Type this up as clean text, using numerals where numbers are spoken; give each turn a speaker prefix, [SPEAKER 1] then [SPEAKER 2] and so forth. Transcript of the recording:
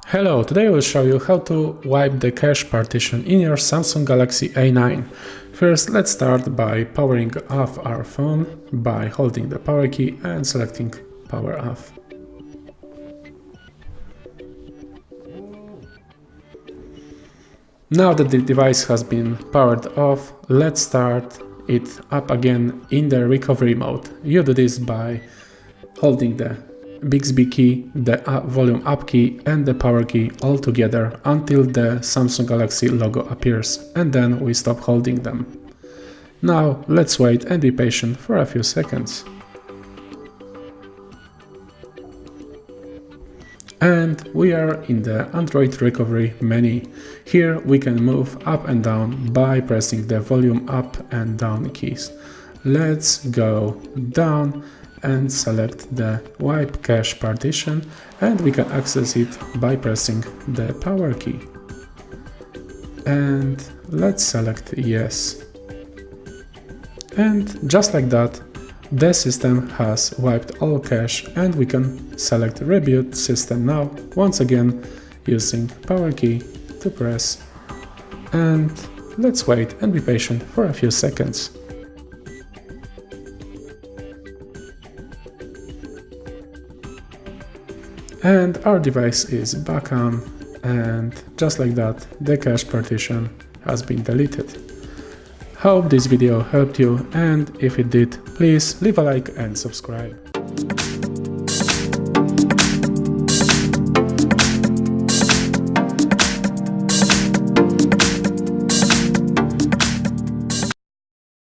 [SPEAKER 1] Hello, today I will show you how to wipe the cache partition in your Samsung Galaxy A9. First, let's start by powering off our phone by holding the power key and selecting power off. Now that the device has been powered off, let's start it up again in the recovery mode. You do this by holding the Bixby key, the volume up key and the power key all together until the Samsung Galaxy logo appears, and then we stop holding them. Now let's wait and be patient for a few seconds. And we are in the Android recovery menu. Here we can move up and down by pressing the volume up and down keys. Let's go down and select the wipe cache partition, and we can access it by pressing the power key. And let's select yes. And just like that, the system has wiped all cache, and we can select Reboot System Now once again using power key to press. And let's wait and be patient for a few seconds. And our device is back on, and just like that, the cache partition has been deleted. Hope this video helped you, and if it did, please leave a like and subscribe.